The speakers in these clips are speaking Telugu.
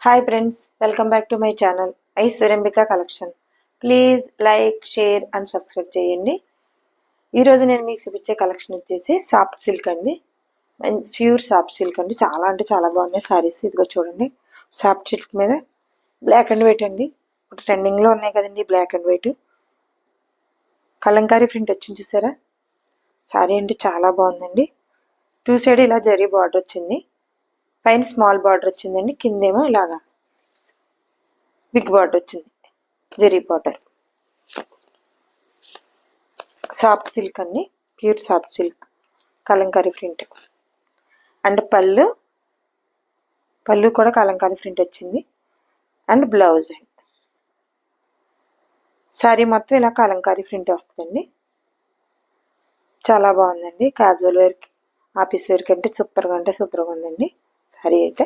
Hi friends, welcome back to my channel Aishwaryambika collection. Please like, share and subscribe చేయండి. ఈరోజు నేను మీకు చూపించే కలెక్షన్ వచ్చేసి సాఫ్ట్ సిల్క్ అండి. ప్యూర్ సాఫ్ట్ సిల్క్ అండి. చాలా అంటే చాలా బాగున్నాయి సారీస్. ఇదిగో చూడండి, సాఫ్ట్ సిల్క్ మీద బ్లాక్ అండ్ వైట్ అండి. ఇప్పుడు ట్రెండింగ్లో ఉన్నాయి కదండి black and white. Kalamkari print వచ్చింది చూసారా. సారీ అంటే చాలా బాగుందండి. టూ సైడ్ ఇలా జరీ బార్డర్ వచ్చింది, పైన స్మాల్ బార్డర్ వచ్చిందండి, కిందేమో ఇలాగా బిగ్ బార్డర్ వచ్చింది, జరీ బార్డర్. సాఫ్ట్ సిల్క్ అండి, pure soft silk Kalamkari print. And పళ్ళు కూడా కలంకారీ ప్రింట్ వచ్చింది. అండ్ బ్లౌజ్ అండి. సారీ మొత్తం ఇలా కలంకారీ ప్రింట్ వస్తుందండి. చాలా బాగుందండి. క్యాజువల్ వేర్కి, ఆఫీస్ వేర్కి అంటే సూపర్గా ఉందండి సారీ అయితే.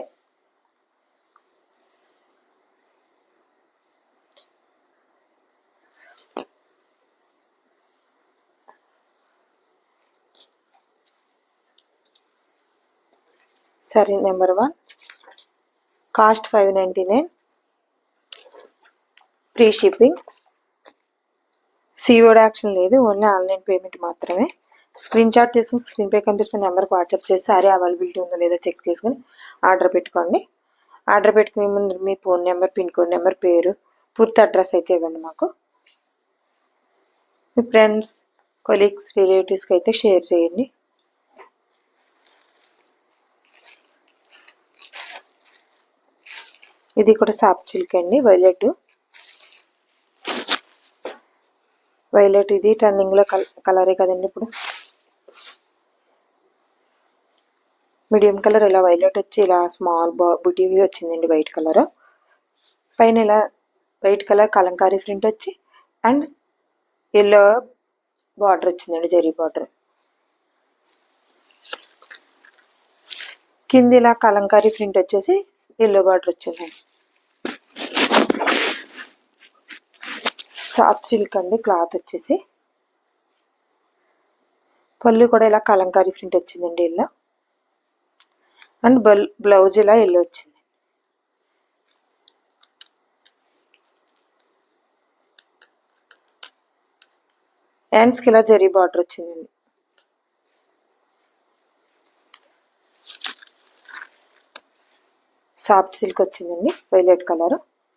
Sorry number 1, cost 599, free shipping, COD action లేదు, ఓన్లీ ఆన్లైన్ పేమెంట్ మాత్రమే. స్క్రీన్ షాట్ తీసుకుని స్క్రీన్ పై కనిపిస్తున్న నెంబర్కి వాట్సాప్ చేసి సారీ అవైలబిలిటీ ఉందో లేదో చెక్ చేసుకుని ఆర్డర్ పెట్టుకోండి. ఆర్డర్ పెట్టుకునే ముందు మీ phone number, pin code number, పేరు, పూర్తి అడ్రస్ అయితే ఇవ్వండి మాకు. మీ ఫ్రెండ్స్, కొలీగ్స్, రిలేటివ్స్కి అయితే షేర్ చేయండి. ఇది కూడా సాఫ్ట్ సిల్క్ అండి, వైలెట్ ఇది ట్రెండింగ్లో కలరే కదండి ఇప్పుడు. మీడియం కలర్ ఇలా వైలెట్ వచ్చి ఇలా స్మాల్ బుటీ వచ్చిందండి, వైట్ కలర్. పైన ఇలా వైట్ కలర్ కలంకారీ ప్రింట్ వచ్చి అండ్ ఎల్లో బార్డర్ వచ్చిందండి, జరీ బార్డర్. కింద ఇలా కలంకారీ ప్రింట్ వచ్చేసి ఎల్లో బార్డర్ వచ్చిందండి. సాఫ్ట్ సిల్క్ అండి, క్లాత్ వచ్చేసి. పళ్ళు కూడా ఇలా కలంకారీ ప్రింట్ వచ్చిందండి ఎల్లో. అండ్ బ్లౌజ్ ఇలా ఎల్లో వచ్చింది. హ్యాండ్స్కి ఇలా జరీ బార్డర్ వచ్చిందండి. సాఫ్ట్ సిల్క్ వచ్చిందండి, violet colour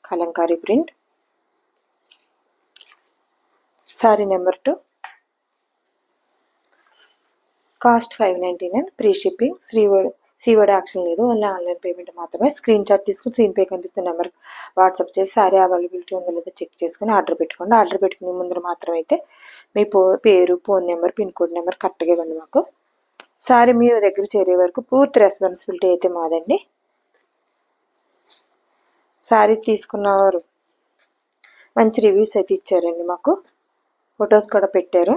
Kalamkari print. Sorry number 2, cost 599, free shipping, COD action లేదు, ఓన్లీ ఆన్లైన్ పేమెంట్ మాత్రమే. Screen shot screen screen pay కనిపిస్తున్న నెంబర్ వాట్సాప్ చేసి సారీ అవైలబిలిటీ ఉందో లేదో చెక్ చేసుకుని ఆర్డర్ పెట్టుకోండి. ఆర్డర్ పెట్టుకునే ముందు మాత్రం అయితే మీ పేరు, phone number, pin code number కరెక్ట్గా ఇవ్వండి మాకు. సారీ మీ దగ్గర చేరే వరకు పూర్తి రెస్పాన్సిబిలిటీ అయితే మాదండి. సారీ తీసుకున్నవారు మంచి రివ్యూస్ అయితే ఇచ్చారండి మాకు, ఫొటోస్ కూడా పెట్టారు,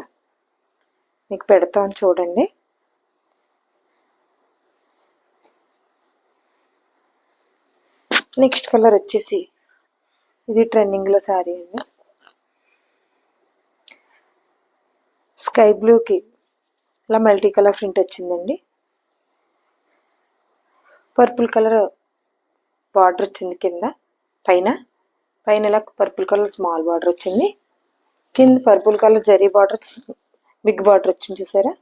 మీకు పెడతాను చూడండి. నెక్స్ట్ కలర్ వచ్చేసి ఇది ట్రెండింగ్లో సారీ అండి. స్కై బ్లూకి ఇలా మల్టీ కలర్ ప్రింట్ వచ్చిందండి. పర్పుల్ కలర్ బార్డర్ వచ్చింది కింద, పైన ఇలా పర్పుల్ కలర్ స్మాల్ బార్డర్ వచ్చింది. కింద purple colour zari border, big border వచ్చింది చూసారా.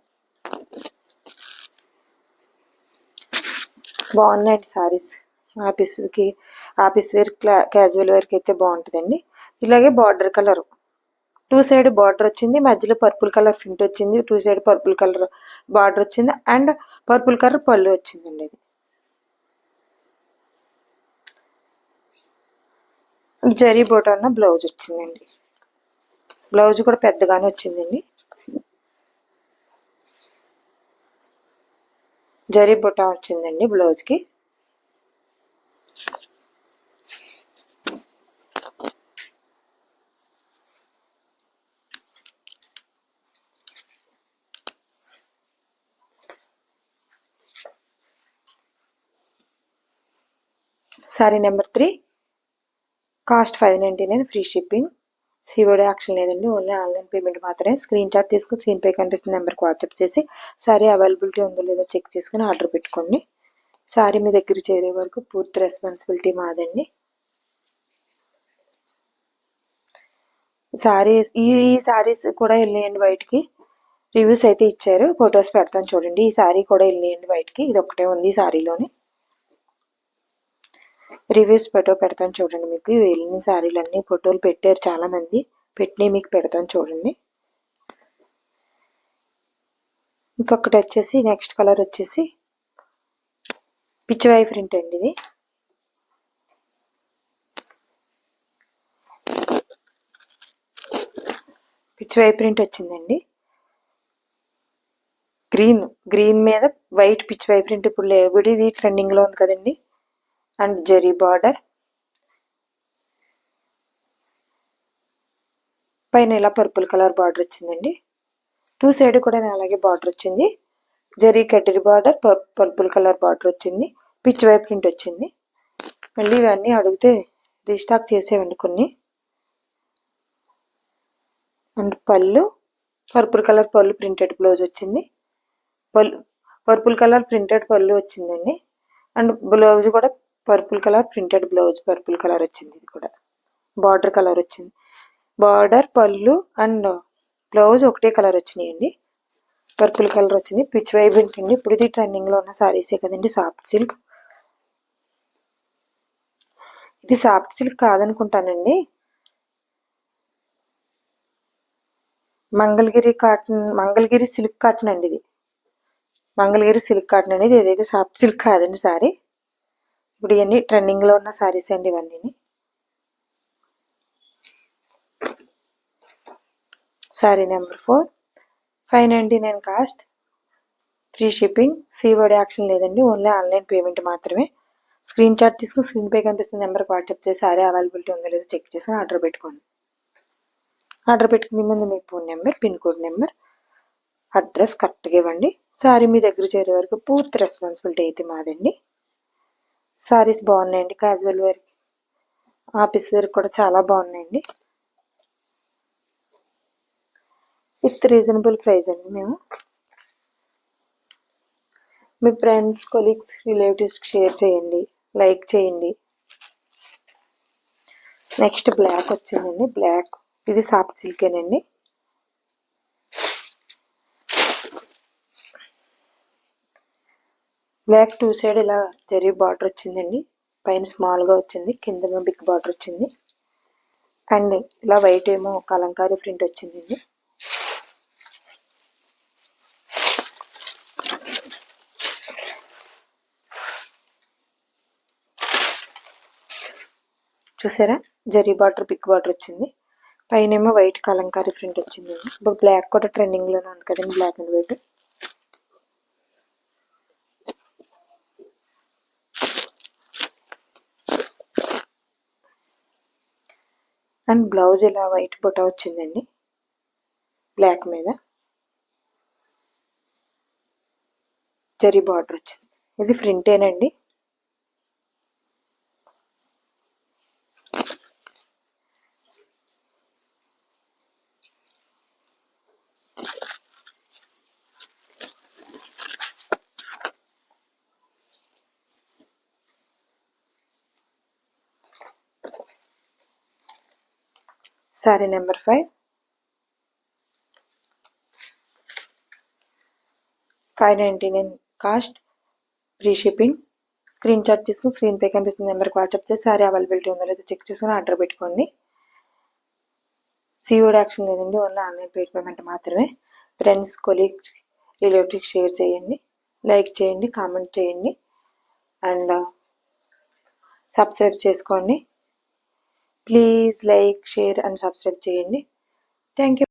బాగున్నాయండి సారీస్. ఆఫీస్ వేర్, క్యాజువల్ వేర్కి అయితే బాగుంటుందండి. ఇలాగే border colour two side border వచ్చింది, మధ్యలో పర్పుల్ కలర్ ప్రింట్ వచ్చింది, two side purple colour border వచ్చింది అండ్ పర్పుల్ కలర్ పళ్ళు వచ్చిందండి. ఇది జరీ బోటాన్న బ్లౌజ్ వచ్చిందండి. బ్లౌజ్ కూడా పెద్దగానే వచ్చిందండి. జరీ బొటా వచ్చిందండి బ్లౌజ్కి. Sorry number 3, cost 599, free shipping, COD యాక్షన్ లేదండి, ఓన్లీ ఆన్లైన్ పేమెంట్ మాత్రమే. స్క్రీన్ షాట్ తీసుకుని స్క్రీన్ పై కనిపిస్తున్న నెంబర్కి వాట్సాప్ చేసి సారీ అవైలబిలిటీ ఉందో లేదో చెక్ చేసుకుని ఆర్డర్ పెట్టుకోండి. శారీ మీ దగ్గర చేరే వరకు పూర్తి రెస్పాన్సిబిలిటీ మాదండి. శారీస్ ఈ శారీస్ కూడా వెళ్ళినాయండి బయటికి, రివ్యూస్ అయితే ఇచ్చారు, ఫొటోస్ పెడతాను చూడండి. ఈ శారీ కూడా వెళ్ళినాయండి బయటికి, ఇది ఒకటే ఉంది ఈ శారీలోని. రివ్యూస్ పెడతాను చూడండి. మీకు వెళ్ళిన శారీలన్నీ ఫోటోలు పెట్టారు చాలామంది, పెట్టినవి మీకు పెడతాను చూడండి. ఇంకొకటి వచ్చేసి నెక్స్ట్ కలర్ వచ్చేసి పిచ్చివై ప్రింట్ అండి. ఇది పిచ్చివై ప్రింట్ వచ్చిందండి. గ్రీన్ మీద వైట్ పిచ్చివై ప్రింట్ ఇప్పుడు లేబడి ఇది ట్రెండింగ్లో ఉంది కదండి. అండ్ జరీ బార్డర్ పైన ఇలా పర్పుల్ కలర్ బార్డర్ వచ్చిందండి. 2 సైడ్ కూడా అలాగే బార్డర్ వచ్చింది. జరీ కడ్డీ బార్డర్, పర్పుల్ కలర్ బార్డర్ వచ్చింది, పిచ్చివై ప్రింట్ వచ్చింది. మళ్ళీ ఇవన్నీ అడిగితే రీస్టాక్ చేసేవండి కొన్ని. అండ్ పళ్ళు పర్పుల్ కలర్ పళ్ళు ప్రింటెడ్ బ్లౌజ్ వచ్చింది. పర్పుల్ కలర్ ప్రింటెడ్ పళ్ళు వచ్చిందండి. అండ్ బ్లౌజ్ కూడా purple colour printed blouse, purple colour వచ్చింది. ఇది కూడా బార్డర్ కలర్ వచ్చింది. బార్డర్, పళ్ళు అండ్ బ్లౌజ్ ఒకటే కలర్ వచ్చినాయండి. పర్పుల్ కలర్ వచ్చింది. పిచ్ వై ప్రింట్ అండి. ఇప్పుడు ఇది ట్రెండింగ్లో ఉన్న శారీసే కదండి. సాఫ్ట్ సిల్క్, ఇది సాఫ్ట్ సిల్క్ కాదనుకుంటానండి, మంగళగిరి సిల్క్ కాటన్ అండి. ఇది మంగళగిరి సిల్క్ కాటన్ అనేది, ఏదైతే సాఫ్ట్ సిల్క్ కాదండి శారీ. ఇప్పుడు ఇవన్నీ ట్రెండింగ్లో ఉన్న శారీస్ అండి ఇవన్నీ. Sari number 4, 599 cost, free shipping, seaward action లేదండి, ఓన్లీ ఆన్లైన్ పేమెంట్ మాత్రమే. స్క్రీన్ షాట్ తీసుకుని స్క్రీన్ పై కనిపిస్తున్న నెంబర్కి వాట్సాప్ చేసి శారీ అవైలబిలిటీ ఉందో లేదో చెక్ చేసుకుని ఆర్డర్ పెట్టుకోండి. ఆర్డర్ పెట్టుకునే ముందు మీ phone number, pin code number, address కరెక్ట్గా ఇవ్వండి. శారీ మీ దగ్గర చేరే వరకు పూర్తి రెస్పాన్సిబిలిటీ అయితే మాదండి. శారీస్ బాగున్నాయండి, క్యాజువల్ వేర్, ఆఫీస్ వేర్ కూడా చాలా బాగున్నాయండి. విత్ రీజనబుల్ ప్రైస్ అండి. మేము మీ ఫ్రెండ్స్, కొలీగ్స్, రిలేటివ్స్కి షేర్ చేయండి, లైక్ చేయండి. నెక్స్ట్ బ్లాక్ వచ్చిందండి. బ్లాక్, ఇది సాఫ్ట్ సిల్కేనండి. బ్లాక్ 2 సైడ్ ఇలా జరీ బార్డర్ వచ్చిందండి. పైన స్మాల్గా వచ్చింది, కింద బిగ్ బార్డర్ వచ్చింది. అండ్ ఇలా వైట్ ఏమో కలంకారీ ప్రింట్ వచ్చిందండి. చూసారా, జరీ బార్డర్, బిగ్ బార్డర్ వచ్చింది. పైన ఏమో వైట్ కలంకారీ ప్రింట్ వచ్చిందండి. ఇప్పుడు బ్లాక్ కూడా ట్రెండింగ్లోనే ఉంది కదండి, black and white. And blouse ఇలా వైట్ బుట్ట వచ్చిందండి, బ్లాక్ మీద జరీ బార్డర్ వచ్చింది. ఇది ప్రింటేనండి. Sari number 5, 599 cost, free shipping. Screenshot screen స్క్రీన్ పై కనిపిస్తున్న నెంబర్కి వాట్సాప్ చేసి శారీ అవైలబిలిటీ ఉందో లేదో చెక్ చేసుకుని ఆర్డర్ పెట్టుకోండి. సీఓడి యాక్షన్ లేదండి, ఓన్లీ ఆన్లైన్ పేమెంట్ మాత్రమే. ఫ్రెండ్స్, కొలీగ్స్, రిలేటివ్స్ షేర్ చేయండి, లైక్ చేయండి, కామెంట్ చేయండి అండ్ సబ్స్క్రైబ్ చేసుకోండి. Please like, share and subscribe చేయండి. Thank you.